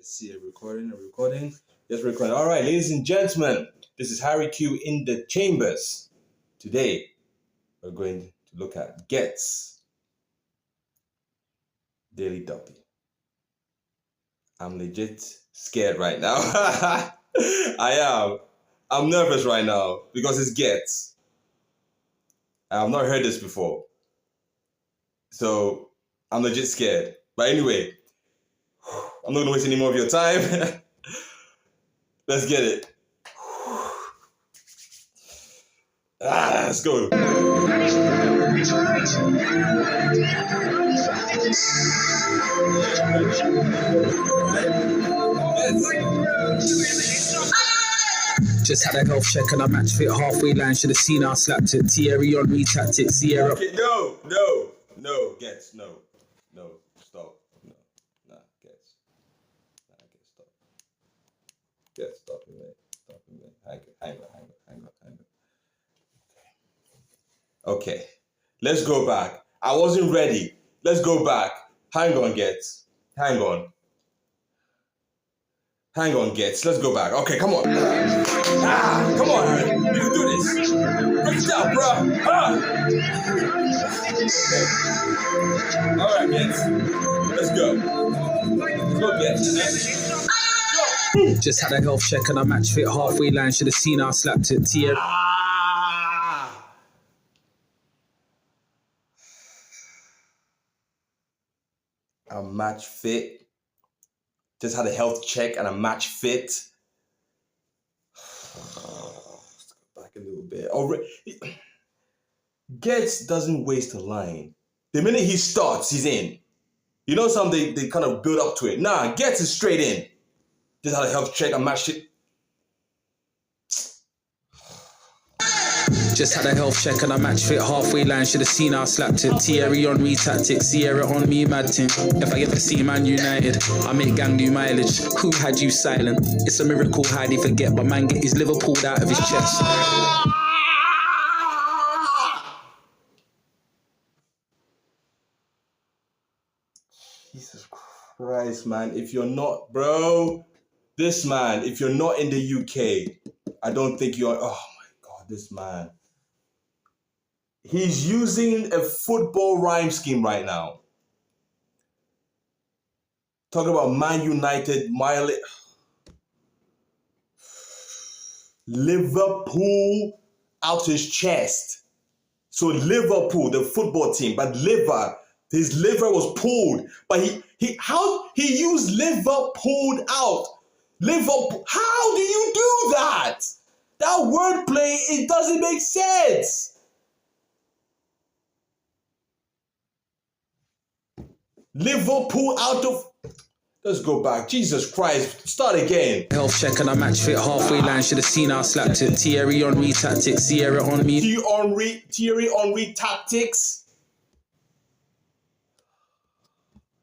Let's see, recording. Yes, recording. All right, ladies and gentlemen, this is HariQ in the chambers. Today, we're going to look at Ghetts Daily Duppy. I'm legit scared right now. I am. I'm nervous right now because it's Ghetts. I've not heard this before. So, I'm legit scared. But anyway, I'm not going to waste any more of your time. Let's get it. Let's go. Just had a health check and I match fit halfway line. Should have seen I slapped it. Thierry on me tactics. Sierra. Okay, no, Ghetts, no, stop, Ghetts, stop. Ghetts, stop it, man. Hang on. Okay, let's go back. I wasn't ready. Let's go back. Hang on, Ghetts. Hang on, Ghetts. Let's go back. Okay, come on. Come on, Harry. You can do this. Break it down, bro. All right, Ghetts. Let's go. Let's go, Ghetts. Go. Just had a health check and I match fit halfway line. Should have seen I slapped it. Thierry. I'm match fit. Just had a health check and I'm match fit. Let's go back a little bit. Ghetts doesn't waste a line. The minute he starts, he's in. You know something, they kind of build up to it. Nah, Ghetts is straight in. Just had a health check and match it. Just had a health check and I match fit halfway line. Should have seen I slapped it. Thierry on me tactics. Sierra on me mad team. If I ever see Man United, I make gang new mileage. Who had you silent? It's a miracle how they forget, but man get his liver pulled out of his chest. Jesus Christ, man. If you're not, bro, this man, if you're not in the UK, I don't think you're, oh my God, this man. He's using a football rhyme scheme right now. Talking about Man United, Liverpool out his chest. So Liverpool, the football team, but his liver was pulled. But he used liver pulled out. Liverpool, how do you do that? That wordplay, it doesn't make sense. Liverpool out of... Let's go back. Jesus Christ. Start again. Health check and I match fit halfway line. Should have seen I slapped it. Thierry on me tactics. Sierra on me. Thierry Henry tactics.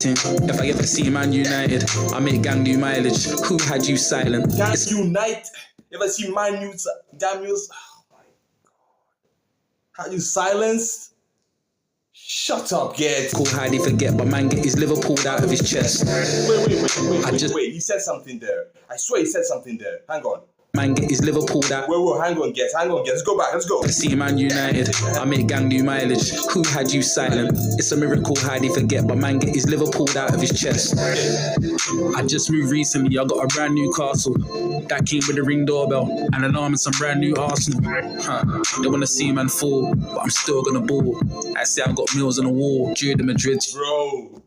If I ever see Man United, I make gang new mileage. Who had you silent? Gang Unite. Ever see Man United? Daniels. Oh my God. Had you silenced? Shut up, Ghetts. Cool how they forget, but man get his liver pulled out of his chest. Wait. He said something there. I swear he said something there. Hang on. Man get his liver pulled out. Wait, hang on, Ghetts. Let's go back. Let's go. See Man United, I make gang new mileage. Who had you silent? It's a miracle how they forget, but man get his liver pulled out of his chest. I just moved recently, I got a brand new castle. That came with a ring doorbell and an arm and some brand new Arsenal. They wanna see man fall, but I'm still gonna ball. I say I've got meals on the wall, due to Madrid. Bro,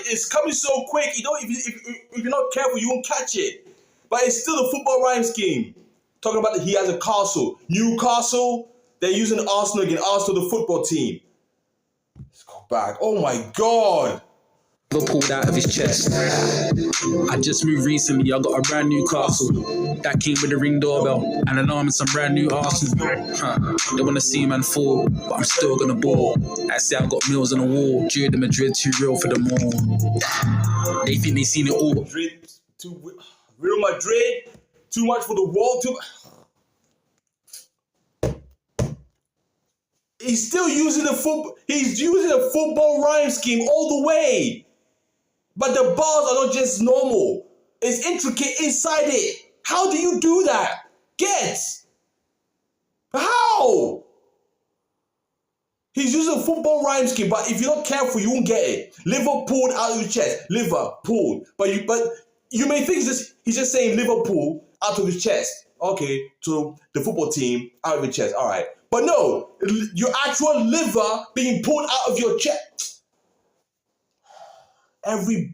it's coming so quick. You know, if you're not careful, you won't catch it. But it's still a football rhyme scheme. Talking about that he has a castle. Newcastle, they're using Arsenal again. Arsenal, the football team. Let's go back. Oh my God. Pulled out of his chest. I just moved recently, I got a brand new castle. That came with a ring doorbell and an arm and some brand new Arsenal. They wanna see man fall, but I'm still gonna ball. I say I've got meals on the wall, due to Madrid, too real for them all. They think they seen it all. Madrid, Real Madrid, too much for the wall. He's still using the football. He's using a football rhyme scheme all the way. But the balls are not just normal. It's intricate inside it. How do you do that? Ghetts. How? He's using a football rhyme scheme, but if you're not careful, you won't get it. Liverpool out of your chest. Liverpool. But you may think he's just saying Liverpool out of his chest. Okay, to the football team out of your chest. All right. But no, your actual liver being pulled out of your chest. Oh my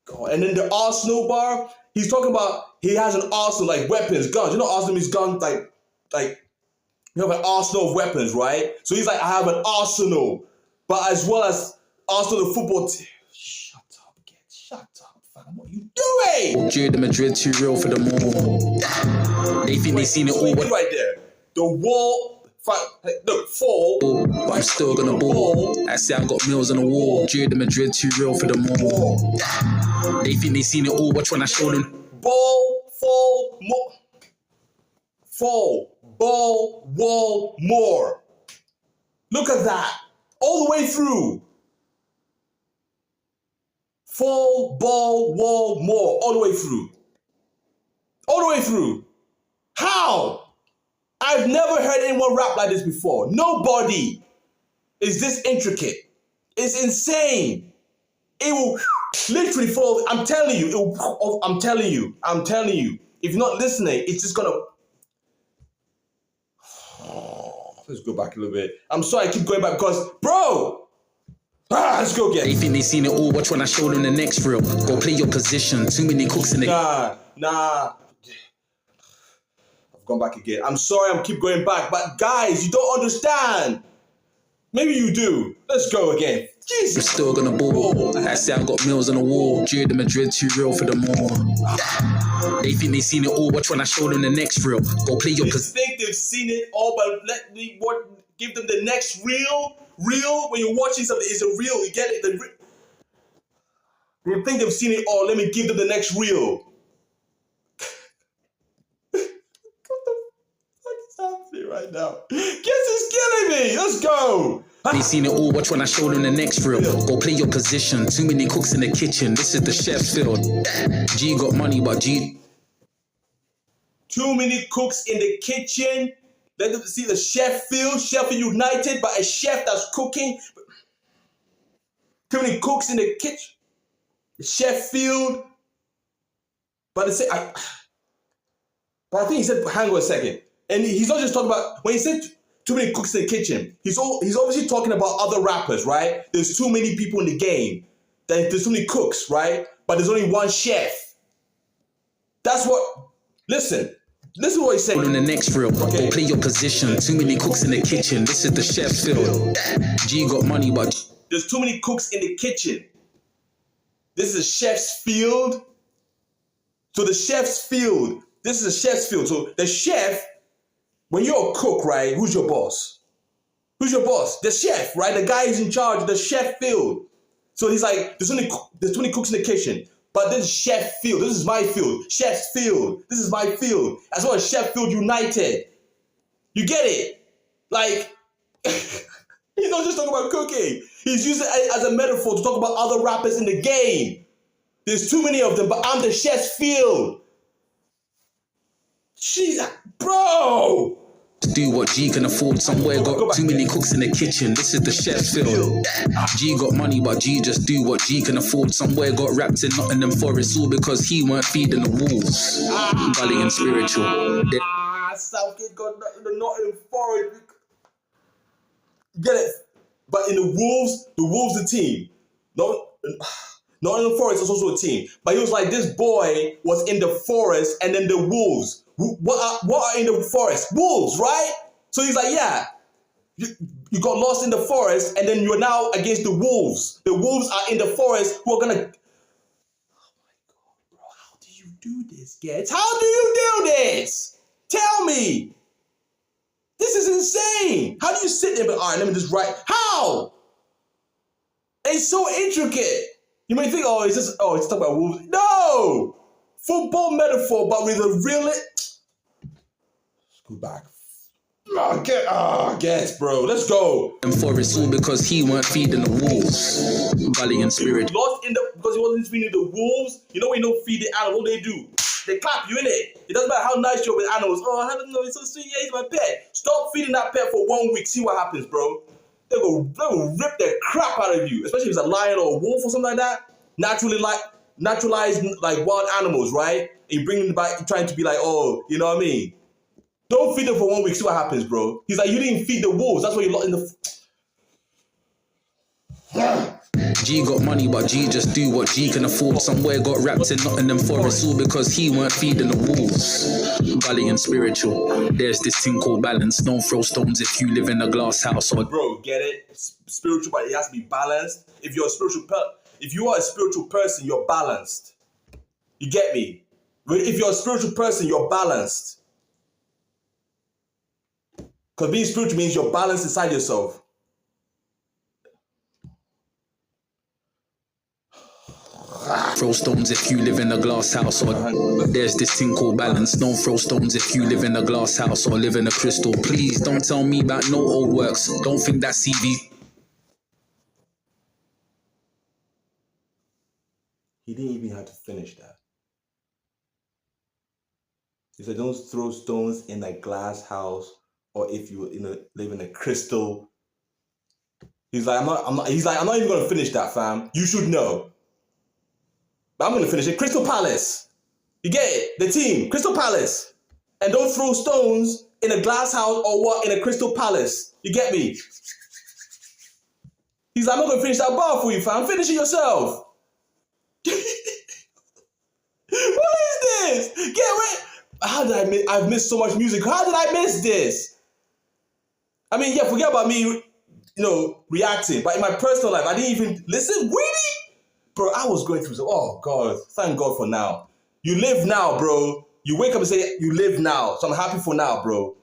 God. And then the Arsenal bar, he's talking about he has an arsenal, like weapons, guns. You know, Arsenal means guns, like you have an arsenal of weapons, right? So he's like, I have an arsenal, but as well as Arsenal, the football team. Shut up, kid. Shut up, fam. What are you doing? Drew the Madrid too real for the more. They think they seen it all. Right there. The wall, look, fall. But I'm still gonna ball. I say I got meals on the wall. Drew the Madrid too real for the more. They think they seen it all. Watch when I show them. Ball, fall, more. Fall, ball, wall, more. Look at that. All the way through. Fall, ball, wall, more. All the way through. All the way through. How? I've never heard anyone rap like this before. Nobody is this intricate. It's insane. It will literally fall. I'm telling you. I'm telling you. If you're not listening, it's just gonna. Let's go back a little bit. I'm sorry I keep going back because, bro. Let's go again. They think they seen it all. Watch when I show them the next reel. Go play your position. Too many cooks in the. Nah. I've gone back again. I'm sorry I'm keep going back, but guys, you don't understand. Maybe you do. Let's go again. Jesus. I'm still gonna ball. I say I got meals on the wall. Drew the Madrid too real for the more. They think they seen it all. Watch when I show them the next reel. Go play your position. They think they've seen it all, but give them the next reel. Real, when you're watching something, it's a reel. You get it? They think they've seen it all. Let me give them the next reel. What the fuck is happening right now? Ghetts is killing me. Let's go. They seen it all. Watch when I show them the next reel. Go play your position. Too many cooks in the kitchen. This is the chef's field. G got money, but G. Too many cooks in the kitchen. Let them see the Sheffield United, but a chef that's cooking. Too many cooks in the kitchen. Sheffield. But I think he said, hang on a second. And he's not just talking about, when he said too many cooks in the kitchen, he's obviously talking about other rappers, right? There's too many people in the game. There's too many cooks, right? But there's only one chef. That's what, listen what he's saying. On the next reel, okay. Go play your position. Too many cooks in the kitchen. This is the chef's field. G got money, but there's too many cooks in the kitchen. This is a chef's field. So the chef's field. This is a chef's field. So the chef, when you're a cook, right? Who's your boss? Who's your boss? The chef, right? The guy who's in charge of the chef field. So he's like, there's too many cooks in the kitchen. But this is chef field. This is my field. Chef's field. This is my field. As well as Sheffield United. You get it? Like, he's not just talking about cooking. He's using it as a metaphor to talk about other rappers in the game. There's too many of them, but I'm the chef's field. Jesus, bro. To do what G can afford. Somewhere got too many cooks in the kitchen. This is the chef's field. G got money, but G just do what G can afford. Somewhere got wrapped in Nottingham Forest, all because he weren't feeding the wolves. Gully and spiritual. Southgate got the Nottingham Forest. Get it? But in the Wolves the team. Nottingham Forest is also a team. But he was like, this boy was in the forest and then the wolves. What are in the forest? Wolves, right? So he's like, yeah, you got lost in the forest and then you're now against the wolves. The wolves are in the forest who are gonna. Oh my God, bro, how do you do this, Ghetts? How do you do this? Tell me. This is insane. How do you sit there and all right, let me just write. How? It's so intricate. You may think, it's talking about wolves. No! Football metaphor, but with a real. Let's go back. Ghetts, bro. Let's go. And for it's all because he weren't feeding the wolves. Gully and spirit. Lost in the because he wasn't feeding the wolves. You know when you don't feed the animals, what they do? They clap you in it. It doesn't matter how nice you're with animals. Oh, I don't know, it's so sweet. Yeah, he's my pet. Stop feeding that pet for 1 week. See what happens, bro. They will rip the crap out of you, especially if it's a lion or a wolf or something like that. Naturalized like wild animals, right? And you bring them back, trying to be like, oh, you know what I mean? Don't feed them for 1 week. See what happens, bro. He's like, you didn't feed the wolves. That's why you're locked in the. G got money, but G just do what G can afford. Somewhere got wrapped in Nottingham Forest, all because he weren't feeding the wolves. Gully and spiritual. There's this thing called balance. Don't throw stones if you live in a glass house or. Bro, get it? Spiritual, but it has to be balanced. If you are a spiritual person, you're balanced. You get me? If you're a spiritual person, you're balanced. Because being spiritual means you're balanced inside yourself. Throw stones if you live in a glass house or there's this thing called balance. Don't throw stones if you live in a glass house or live in a crystal. Please don't tell me about no old works. Don't think that CV. He didn't even have to finish that. He said, don't throw stones in a glass house or if you live in a crystal. He's like, I'm not even gonna finish that, fam. You should know. But I'm gonna finish it. Crystal Palace. You get it? The team, Crystal Palace. And don't throw stones in a glass house or what in a Crystal Palace. You get me? He's like, I'm not gonna finish that bar for you, fam. Finish it yourself. What is this? Get away. How did I miss? I've missed so much music. How did I miss this? I mean, yeah, forget about me, reacting. But in my personal life, I didn't even listen. Really? Bro, I was going through oh God, thank God for now. You live now, bro. You wake up and say, you live now. So I'm happy for now, bro.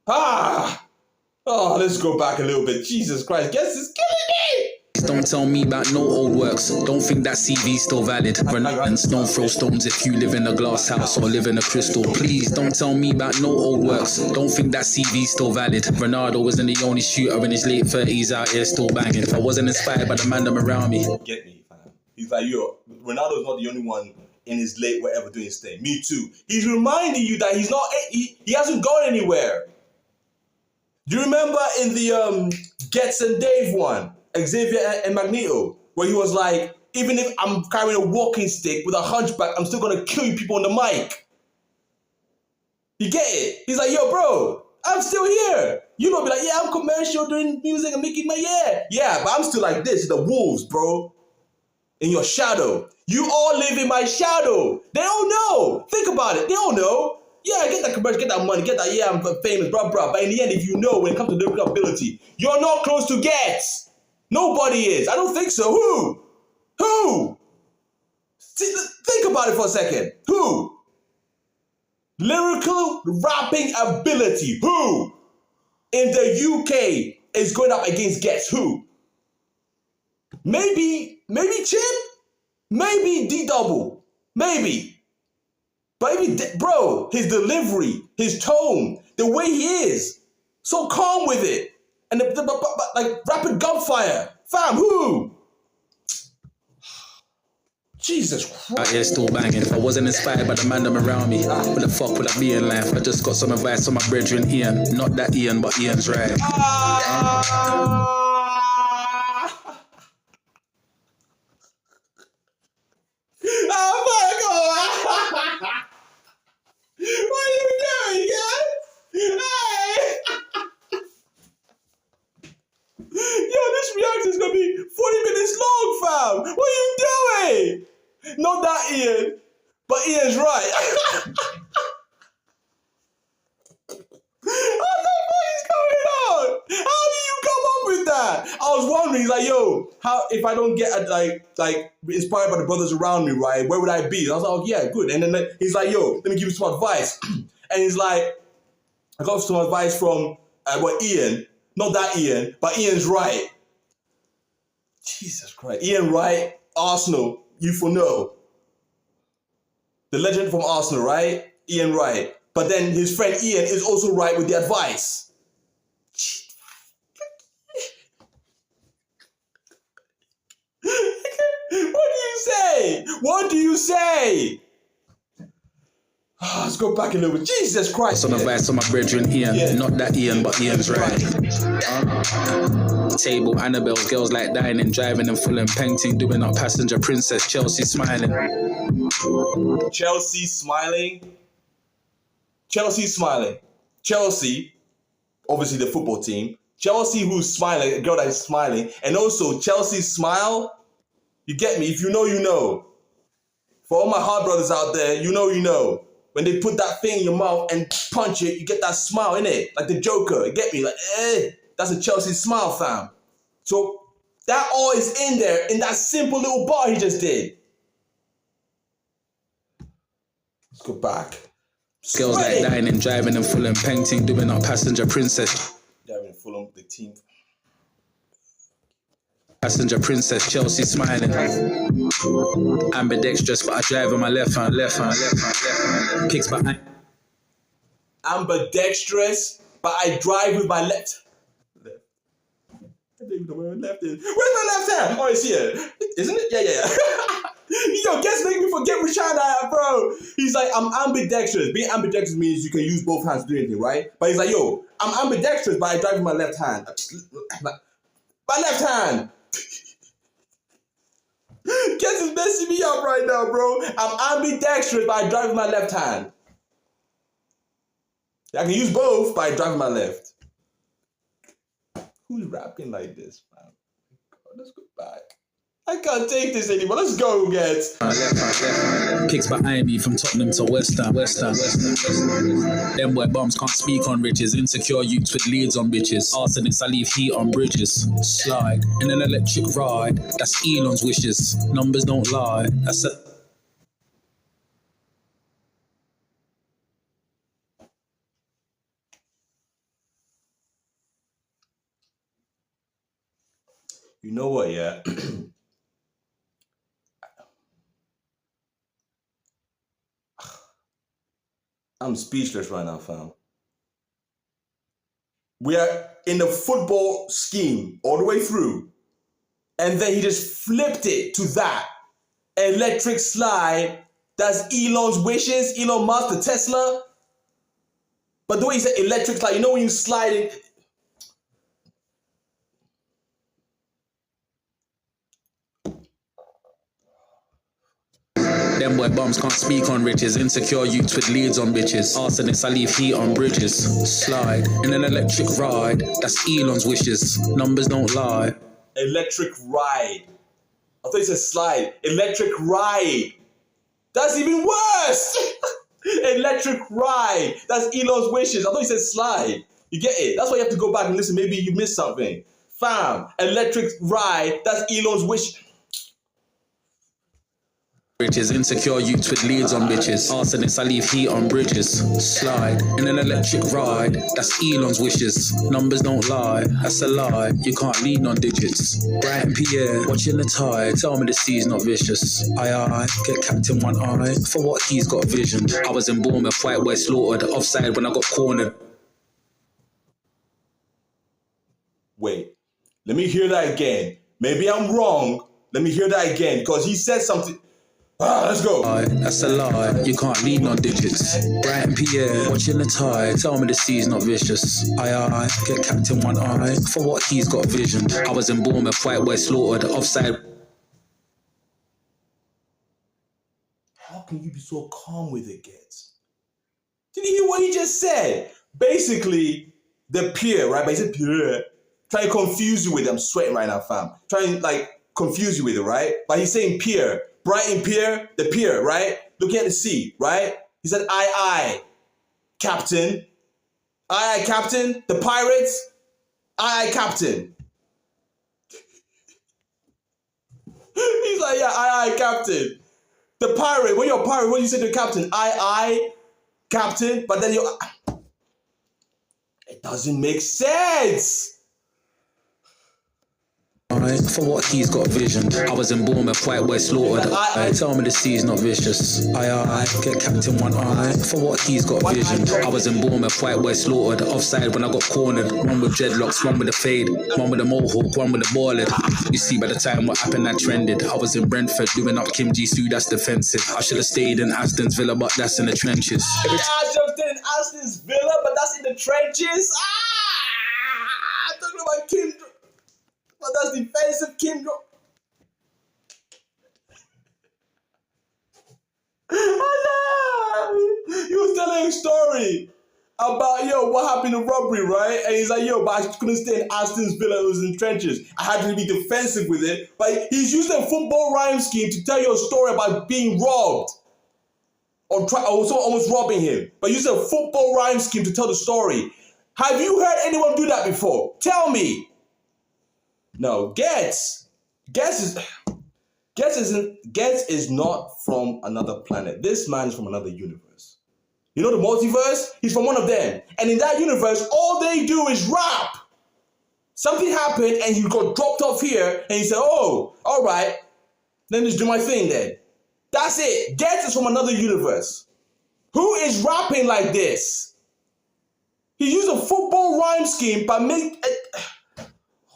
Oh, let's go back a little bit. Jesus Christ, Ghetts is killing me. Don't tell me about no old works. Don't think that CV's still valid. Renans, don't throw stones if you live in a glass house or live in a crystal. Please don't tell me about no old works. Don't think that CV's still valid. Ronaldo wasn't the only shooter in his late 30s out here still banging. If I wasn't inspired by the man them around me. Get me, fam. He's like, Ronaldo's not the only one in his late whatever doing his thing. Me too. He's reminding you that he's not. He hasn't gone anywhere. Do you remember in the Ghetts and Dave one? Xavier and Magneto, where he was like, even if I'm carrying a walking stick with a hunchback, I'm still gonna kill you people on the mic. You get it? He's like, yo, bro, I'm still here. You know, be like, yeah, I'm commercial doing music and making my yeah, but I'm still like this, the wolves, bro. In your shadow. You all live in my shadow. They don't know. Think about it. They don't know. Yeah, get that commercial, get that money, get that, yeah, I'm famous, blah. But in the end, if you know, when it comes to lyrical ability, you're not close to Ghetts. Nobody is. I don't think so. Who? Think about it for a second. Who? Lyrical rapping ability. Who? In the UK is going up against Ghetts. Who? Maybe Chip? Maybe D-Double. Maybe. But bro, his delivery, his tone, the way he is, so calm with it. And like rapid gunfire. Fam, who? Jesus Christ. Out here still banging. If I wasn't inspired by the man them around me, what the fuck would I be in life? I just got some advice from my brethren Ian. Not that Ian, but Ian's right. Oh my God. What are you doing, guys? Hey. Yo, this reaction is gonna be 40 minutes long, fam. What are you doing? Not that Ian, but Ian's right. What the fuck is going on? How do you come up with that? I was wondering, he's like, yo, how if I don't get like inspired by the brothers around me, right? Where would I be? And I was like, oh yeah, good. And then he's like, yo, let me give you some advice. And he's like, I got some advice from Ian. Not that Ian, but Ian's right. Jesus Christ. Ian Wright, Arsenal, you for know. The legend from Arsenal, right? Ian Wright. But then his friend Ian is also right with the advice. What do you say? What do you say? Let's go back a little bit. Jesus Christ. Some advice on my brethren Ian. Yeah. Not that Ian, but Ian's right. Table, Annabelle's, girls like dining, driving and full and painting, doing up passenger princess, Chelsea smiling. Chelsea smiling. Chelsea smiling. Chelsea, obviously the football team. Chelsea who's smiling, a girl that is smiling. And also Chelsea's smile. You get me? If you know, you know. For all my hard brothers out there, you know, you know. When they put that thing in your mouth and punch it, you get that smile, innit? Like the Joker, you get me? Like, that's a Chelsea smile, fam. So that all is in there, in that simple little bar he just did. Let's go back. Girls like dining, driving and full and painting, doing up passenger princess. Driving and full on the team. Passenger princess, Chelsea smiling. Ambidextrous, but I drive on my left hand. Kicks behind. Ambidextrous, but I drive with my left. I don't even know where my left is. Where's my left hand? Oh, it's here. Isn't it? Yeah. Yo, Ghetts make me forget which hand I have, bro. He's like, I'm ambidextrous. Being ambidextrous means you can use both hands to do anything, right? But he's like, yo, I'm ambidextrous, but I drive with my left hand. My left hand. Ghetts is messing me up right now, bro. I'm ambidextrous, but I drive with my left hand. I can use both, but I drive with my left. Who's rapping like this, man? God, let's go back. I can't take this anymore. Let's go, Ghetts. Kicks behind me from Tottenham to West Ham. Them boy bums can't speak on riches. Insecure youths with leads on bitches. Arsonists, I leave heat on bridges. Slide in an electric ride. That's Elon's wishes. Numbers don't lie. That's a... You know what, yeah? I'm speechless right now, fam. We are in the football scheme all the way through. And then he just flipped it to that. Electric slide. That's Elon's wishes. Elon Musk, the Tesla. But the way he said electric slide, you know when you slide it. Them boy bums can't speak on riches. Insecure youths with leads on bitches. Arsonists, I leave heat on bridges. Slide in an electric ride. That's Elon's wishes. Numbers don't lie. Electric ride. I thought he said slide. Electric ride. That's even worse. Electric ride. That's Elon's wishes. I thought he said slide. You get it? That's why you have to go back and listen. Maybe you missed something. Fam, electric ride. That's Elon's wish. Riches, insecure youths with leads on bitches. Arsonists, I leave heat on bridges. Slide in an electric ride. That's Elon's wishes. Numbers don't lie. That's a lie. You can't lean on digits. Bright and Pierre, watching the tide. Tell me the sea's not vicious. I get Captain One Eye for what he's got visioned. I was in Bournemouth, White Boy slaughtered. Offside when I got cornered. Wait, let me hear that again. Maybe I'm wrong. Let me hear that again because he said something. Let's go. That's a lie. You can't lean on digits. Bright and Pierre, watching the tide. Tell me the sea's not vicious. I get Captain One Eye for what he's got visioned. I was in Bournemouth, White Boy slaughtered. Offside. How can you be so calm with it, Ghetts? Did you hear what he just said? Basically, the Pierre, right? But he said Pierre. Trying to confuse you with it. I'm sweating right now, fam. Trying to confuse you with it, right? But he's saying Pierre. Brighton Pier, the pier, right? Looking at the sea, right? He said, aye, Captain. Aye, Captain. The pirates, aye, Captain. He's like, yeah, aye, Captain. The pirate, when you're a pirate, what do you say to the captain? Aye, Captain. But then you're... It doesn't make sense. aye. For what he's got vision. I was in Bournemouth, white boy slaughtered. Aye. Tell me the sea's not vicious. Aye. Get captain one eye. For what he's got vision. I was in Bournemouth, white boy slaughtered. Offside when I got cornered. One with dreadlocks, one with a fade. One with a mohawk, one with a ballad. You see by the time what happened, I trended. I was in Brentford doing up Kim Ji-Soo, that's defensive. I should have stayed in Aston Villa, but that's in the trenches. I should have stayed in Aston Villa, but that's in the trenches. I'm talking about Kim, but that's defensive Kim. He was telling a story about, what happened in robbery, right? And he's like, but I couldn't stay in Aston Villa, it was in trenches. I had to be defensive with it. But he's used a football rhyme scheme to tell you a story about being robbed. Or someone almost robbing him. But use a football rhyme scheme to tell the story. Have you heard anyone do that before? Tell me. No, Ghetts is not from another planet. This man is from another universe. You know the multiverse? He's from one of them. And in that universe, all they do is rap. Something happened and he got dropped off here and he said, oh, all right, let me just do my thing then. That's it. Ghetts is from another universe. Who is rapping like this? He used a football rhyme scheme but oh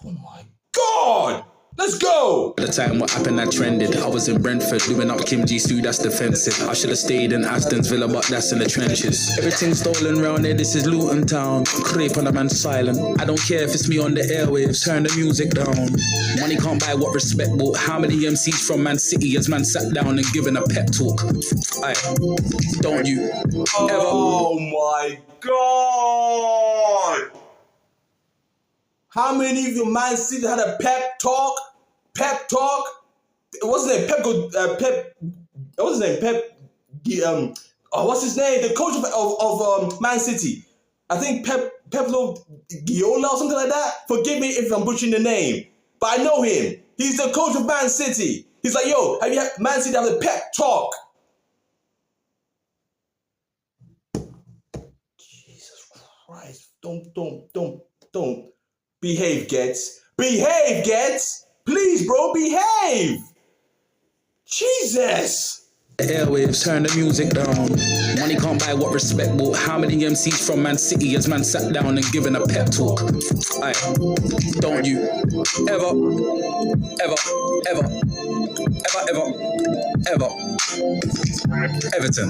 my God! Let's go! At the time what happened, I trended. I was in Brentford doing up Kim Ji-Soo, that's defensive. I should have stayed in Aston Villa, but that's in the trenches. Everything stolen round here, this is Luton Town. Creep on a man silent. I don't care if it's me on the airwaves, turn the music down. Money can't buy what respect bought. How many MCs from Man City as man sat down and given a pep talk? Aye, don't you ever. Oh my God! How many of you Man City had a pep talk? Pep talk? What's his name? What's his name? What's his name? The coach of Man City. I think Peplo Giola or something like that. Forgive me if I'm butchering the name. But I know him. He's the coach of Man City. He's like, have you had Man City have a pep talk? Jesus Christ. Don't. Behave, Ghetts. Behave, Ghetts. Please, bro, behave. Jesus. Airwaves, turn the music down. Money can't buy what respect bought. How many MCs from Man City as man sat down and given a pep talk? Aye, don't you ever, Everton.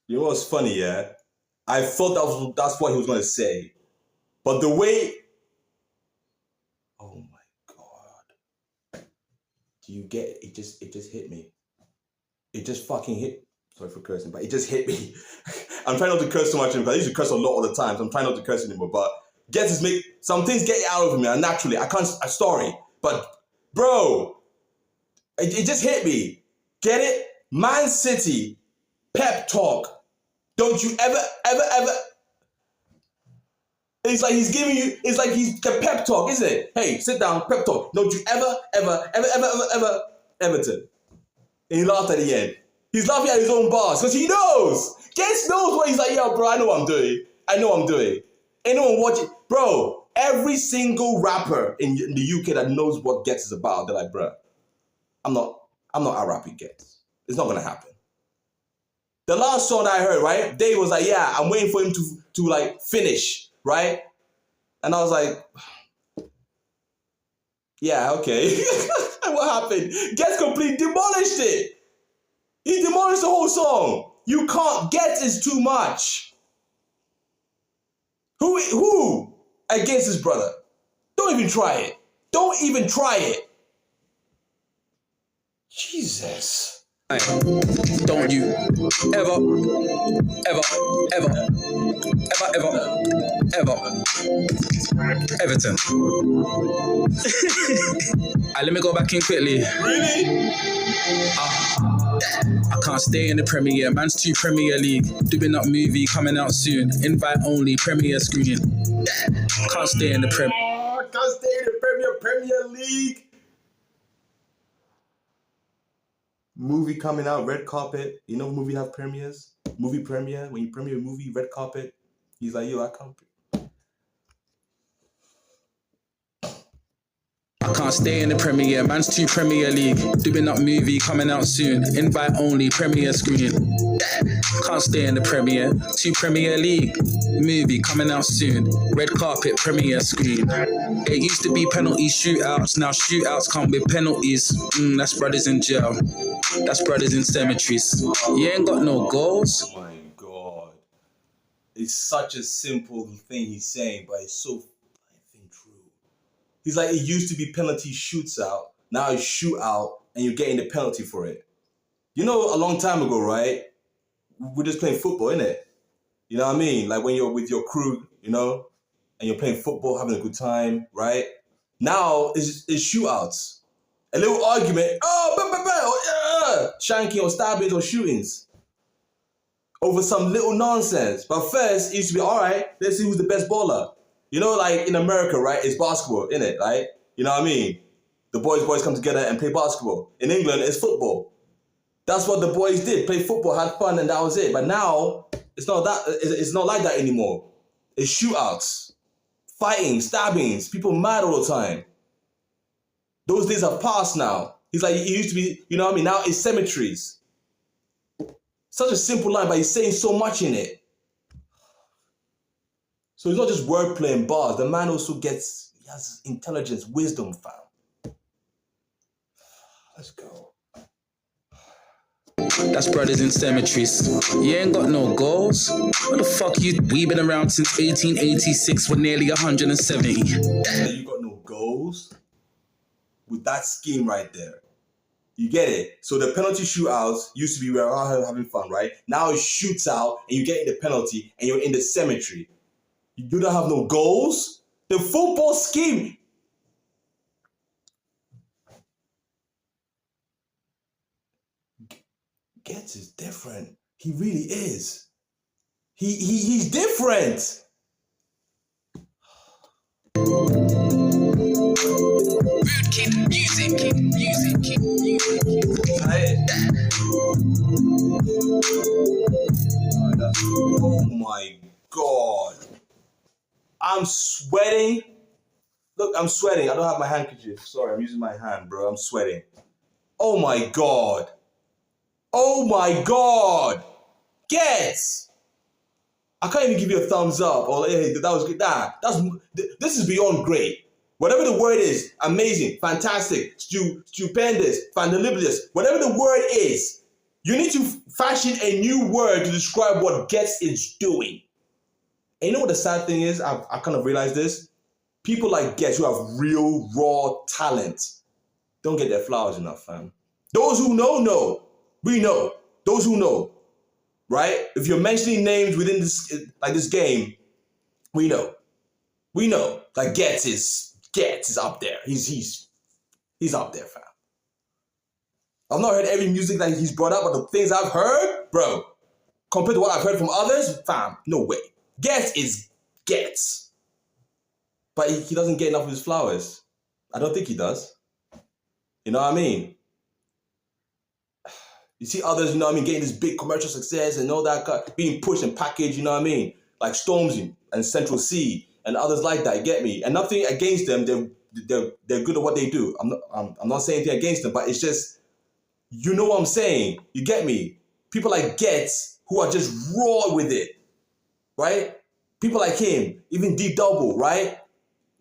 You know what's funny, yeah? I thought that's what he was going to say. But the way... Oh my God. Do you get it? It just hit me. It just fucking hit... Sorry for cursing, but it just hit me. I'm trying not to curse too much because I used to curse a lot all the time. So I'm trying not to curse anymore. But some things get out of me naturally. I'm sorry. But, bro, it just hit me. Get it? Man City, pep talk. Don't you ever. It's like he's giving you, it's like he's a pep talk, isn't it? Hey, sit down, pep talk. Don't you ever, Everton. And he laughed at the end. He's laughing at his own bars because he knows. Ghetts knows what he's like, bro, I know what I'm doing. Anyone watching, bro, every single rapper in the UK that knows what Ghetts is about, they're like, bro, I'm not out-rapping Ghetts. It's not going to happen. The last song I heard, right? Dave was like, I'm waiting for him to like finish, right? And I was like, yeah, okay. What happened? Ghetts completely demolished it. He demolished the whole song. You can't. Ghetts is too much. Who against his brother? Don't even try it. Jesus. Don't you ever Everton. Let me go back in quickly. Really? I can't stay in the Premier. Man's too Premier League. Doing up movie coming out soon. Invite only Premier screen. Can't stay in the Premier. Can't stay in the Premier League. movie coming out, red carpet. You know, movie have premieres. Movie premiere, when you premiere a movie, red carpet. He's like, yo, I can't. I can't stay in the Premier, man's too Premier League. Doing up movie coming out soon. Invite only Premier screen. Can't stay in the Premier, too Premier League. Movie coming out soon. Red carpet Premier screen. It used to be penalty shootouts, now shootouts come with penalties. That's brothers in jail. That's brothers in cemeteries. You ain't got no goals. Oh my God. It's such a simple thing he's saying, but it's so true. He's like, it used to be penalty shoots out, now it's shoot out, and you're getting the penalty for it. You know, a long time ago, right? We're just playing football, innit? You know what I mean? Like when you're with your crew, you know, and you're playing football, having a good time, right? Now it's shootouts. A little argument, shanking or stabbings or shootings over some little nonsense. But first, it used to be, all right, let's see who's the best baller. You know, like in America, right, it's basketball, innit, right? You know what I mean? The boys come together and play basketball. In England, it's football. That's what the boys did, play football, had fun, and that was it. But now, it's not like that anymore. It's shootouts, fighting, stabbings, people mad all the time. Those days have passed now. He's like, it used to be, you know what I mean? Now it's cemeteries. Such a simple line, but he's saying so much in it. So it's not just wordplay and bars. The man also he has intelligence, wisdom, fam. Let's go. That's brothers in cemeteries. You ain't got no goals. What the fuck we been around since 1886. We're nearly 170. You got no goals? With that scheme right there. You get it? So the penalty shootouts used to be where we're having fun, right? Now it shoots out and you get the penalty and you're in the cemetery. You do not have no goals? The football scheme. Ghetts is different. He really is. He's different. Music. Oh my God. I'm sweating. Look, I'm sweating. I don't have my handkerchief. Sorry, I'm using my hand, bro. I'm sweating. Oh my God. Oh my God. Ghetts. I can't even give you a thumbs up or hey, that was good. This is beyond great. Whatever the word is, amazing, fantastic, stupendous, fantabulous, whatever the word is, you need to fashion a new word to describe what Ghetts is doing. And you know what the sad thing is? I kind of realized this. People like Ghetts who have real, raw talent don't get their flowers enough, fam. Those who know. We know. Those who know, right? If you're mentioning names within this game, we know. We know. Like Ghetts is up there. He's up there, fam. I've not heard every music that he's brought up, but the things I've heard, bro, compared to what I've heard from others, fam, no way. Ghetts is Ghetts. But he doesn't get enough of his flowers. I don't think he does. You know what I mean? You see others, you know what I mean, getting this big commercial success and all that, being pushed and packaged, you know what I mean? Like Stormzy and Central C and others like that, you get me? And nothing against them, they're good at what they do. I'm not saying anything against them, but it's just, you know what I'm saying? You get me? People like Ghetts who are just raw with it, right? People like him, even D Double, right?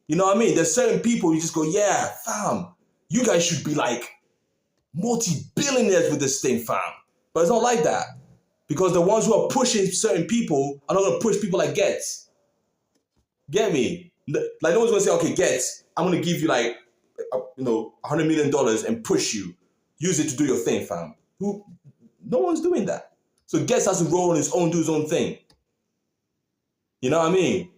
You know what I mean? There's certain people you just go, yeah, fam, you guys should be like multi-billionaires with this thing, fam. But it's not like that. Because the ones who are pushing certain people are not going to push people like Ghetts. Get me? Like no one's going to say, okay, Ghetts, I'm going to give you like, $100 million and push you. Use it to do your thing, fam. No one's doing that. So Ghetts has to roll on his own, do his own thing. You know what I mean?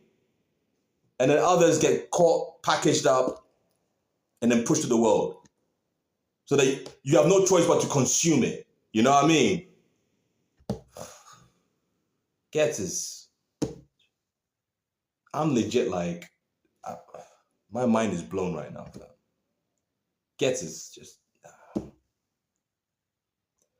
And then others get caught, packaged up, and then pushed to the world. So that you have no choice but to consume it. You know what I mean? Ghetts is... I'm legit like... my mind is blown right now. Ghetts is just...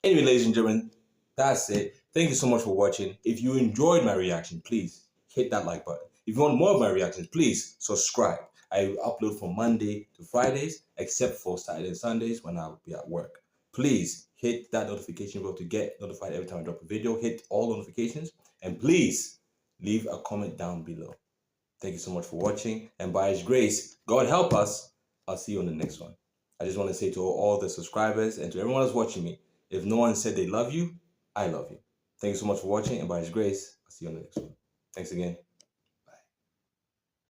Anyway, ladies and gentlemen, that's it. Thank you so much for watching. If you enjoyed my reaction, please hit that like button. If you want more of my reactions, please subscribe. I upload from Monday to Fridays, except for Saturday and Sundays when I'll be at work. Please hit that notification bell to get notified every time I drop a video. Hit all notifications, and please leave a comment down below. Thank you so much for watching, and by His grace, God help us. I'll see you on the next one. I just want to say to all the subscribers and to everyone that's watching me, if no one said they love you, I love you. Thank you so much for watching, and by His grace, I'll see you on the next one. Thanks again.